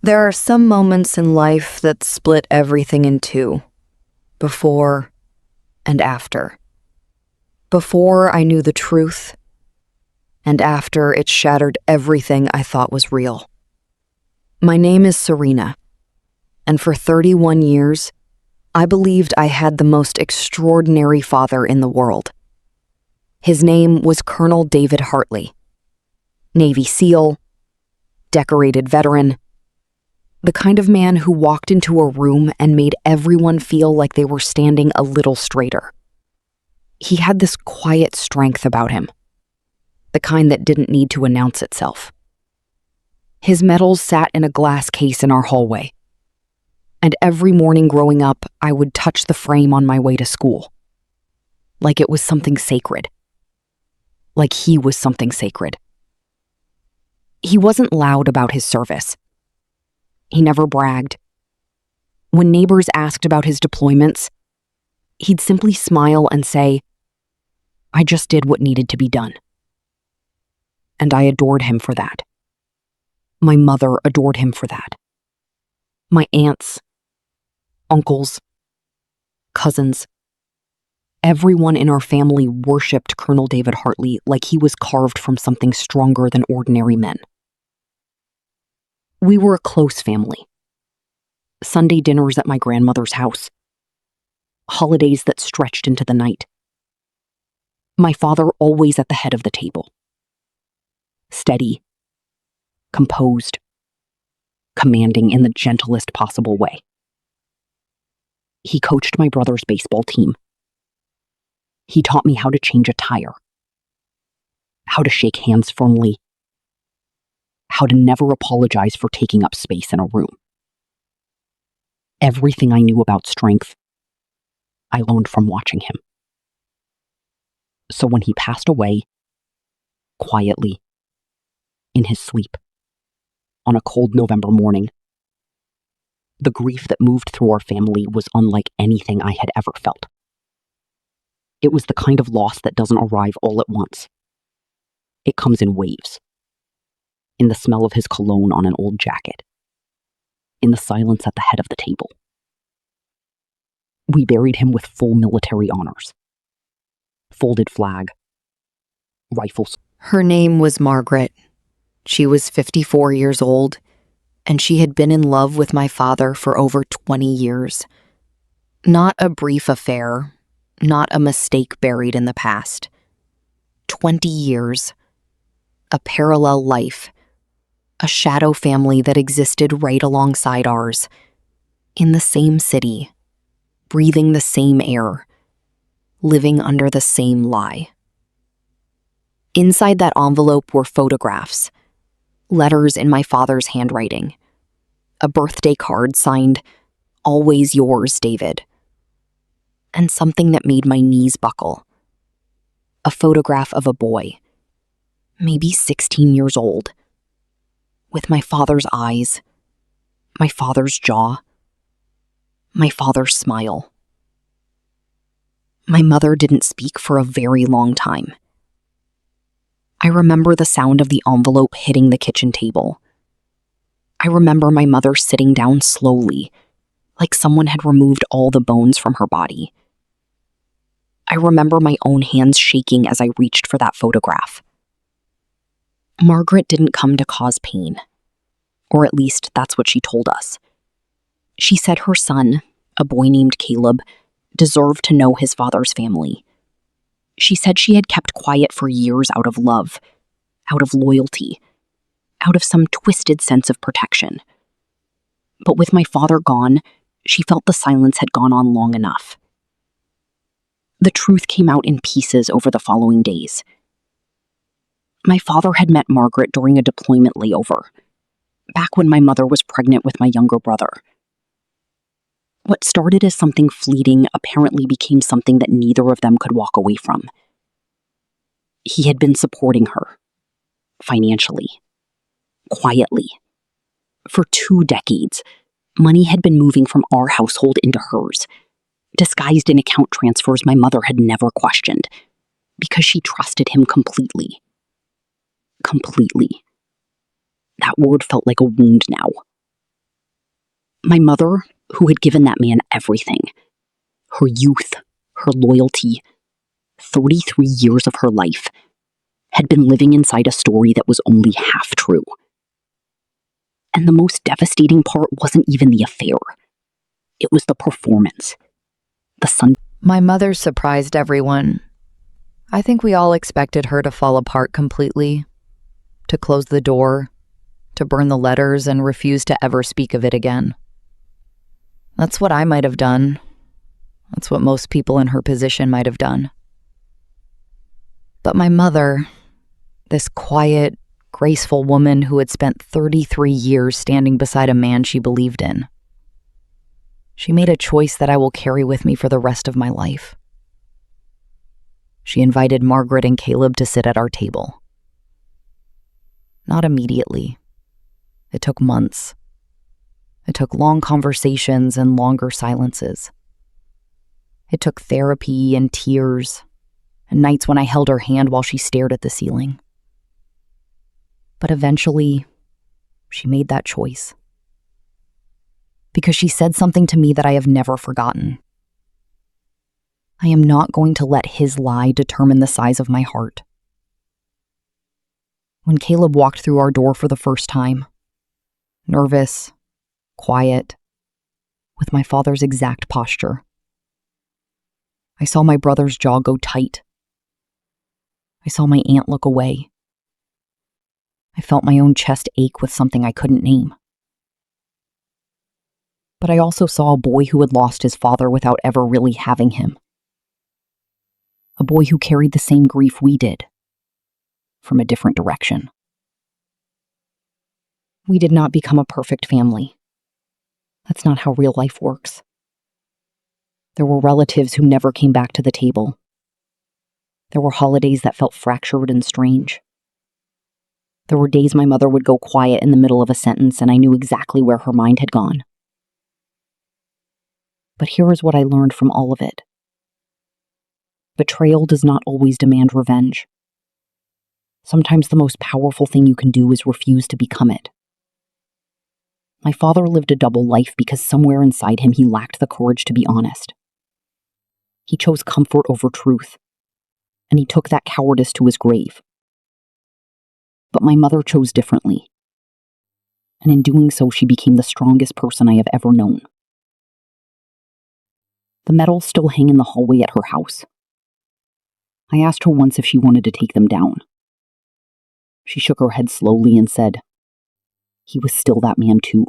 There are some moments in life that split everything in two, before and after. Before I knew the truth, and after it shattered everything I thought was real. My name is Serena, and for 31 years, I believed I had the most extraordinary father in the world. His name was Colonel David Hartley, Navy SEAL, decorated veteran, the kind of man who walked into a room and made everyone feel like they were standing a little straighter. He had this quiet strength about him, the kind that didn't need to announce itself. His medals sat in a glass case in our hallway, and every morning growing up, I would touch the frame on my way to school, like it was something sacred, like he was something sacred. He wasn't loud about his service. He never bragged. When neighbors asked about his deployments, he'd simply smile and say, "I just did what needed to be done." And I adored him for that. My mother adored him for that. My aunts, uncles, cousins, everyone in our family worshipped Colonel David Hartley like he was carved from something stronger than ordinary men. We were a close family. Sunday dinners at my grandmother's house. Holidays that stretched into the night. My father always at the head of the table. Steady, composed, commanding in the gentlest possible way. He coached my brother's baseball team. He taught me how to change a tire, how to shake hands firmly, how to never apologize for taking up space in a room. Everything I knew about strength, I learned from watching him. So when he passed away, quietly, in his sleep, on a cold November morning, the grief that moved through our family was unlike anything I had ever felt. It was the kind of loss that doesn't arrive all at once. It comes in waves. In the smell of his cologne on an old jacket. In the silence at the head of the table. We buried him with full military honors. Folded flag. Rifles. Her name was Margaret. She was 54 years old, and she had been in love with my father for over 20 years. Not a brief affair, not a mistake buried in the past. 20 years. A parallel life. A shadow family that existed right alongside ours. In the same city. Breathing the same air. Living under the same lie. Inside that envelope were photographs. Letters in my father's handwriting. A birthday card signed, "Always yours, David." And something that made my knees buckle. A photograph of a boy, maybe 16 years old, with my father's eyes, my father's jaw, my father's smile. My mother didn't speak for a very long time. I remember the sound of the envelope hitting the kitchen table. I remember my mother sitting down slowly, like someone had removed all the bones from her body. I remember my own hands shaking as I reached for that photograph. Margaret didn't come to cause pain, or at least that's what she told us. She said her son, a boy named Caleb, deserved to know his father's family. She said she had kept quiet for years out of love, out of loyalty, out of some twisted sense of protection. But with my father gone, she felt the silence had gone on long enough. The truth came out in pieces over the following days. My father had met Margaret during a deployment layover, back when my mother was pregnant with my younger brother. What started as something fleeting apparently became something that neither of them could walk away from. He had been supporting her, financially, quietly. For 2 decades, money had been moving from our household into hers, disguised in account transfers my mother had never questioned, because she trusted him completely. Completely. That word felt like a wound now. My mother, who had given that man everything, her youth, her loyalty, 33 years of her life, had been living inside a story that was only half true. And the most devastating part wasn't even the affair. It was the performance. The sun. My mother surprised everyone. I think we all expected her to fall apart completely, to close the door, to burn the letters and refuse to ever speak of it again. That's what I might have done. That's what most people in her position might have done. But my mother, this quiet, graceful woman who had spent 33 years standing beside a man she believed in, she made a choice that I will carry with me for the rest of my life. She invited Margaret and Caleb to sit at our table. Not immediately. It took months. It took long conversations and longer silences. It took therapy and tears, and nights when I held her hand while she stared at the ceiling. But eventually, she made that choice. Because she said something to me that I have never forgotten. I am not going to let his lie determine the size of my heart. When Caleb walked through our door for the first time, nervous, quiet, with my father's exact posture, I saw my brother's jaw go tight. I saw my aunt look away. I felt my own chest ache with something I couldn't name. But I also saw a boy who had lost his father without ever really having him. A boy who carried the same grief we did, from a different direction. We did not become a perfect family. That's not how real life works. There were relatives who never came back to the table. There were holidays that felt fractured and strange. There were days my mother would go quiet in the middle of a sentence and I knew exactly where her mind had gone. But here is what I learned from all of it. Betrayal does not always demand revenge. Sometimes the most powerful thing you can do is refuse to become it. My father lived a double life because somewhere inside him he lacked the courage to be honest. He chose comfort over truth, and he took that cowardice to his grave. But my mother chose differently, and in doing so she became the strongest person I have ever known. The medals still hang in the hallway at her house. I asked her once if she wanted to take them down. She shook her head slowly and said, "He was still that man too."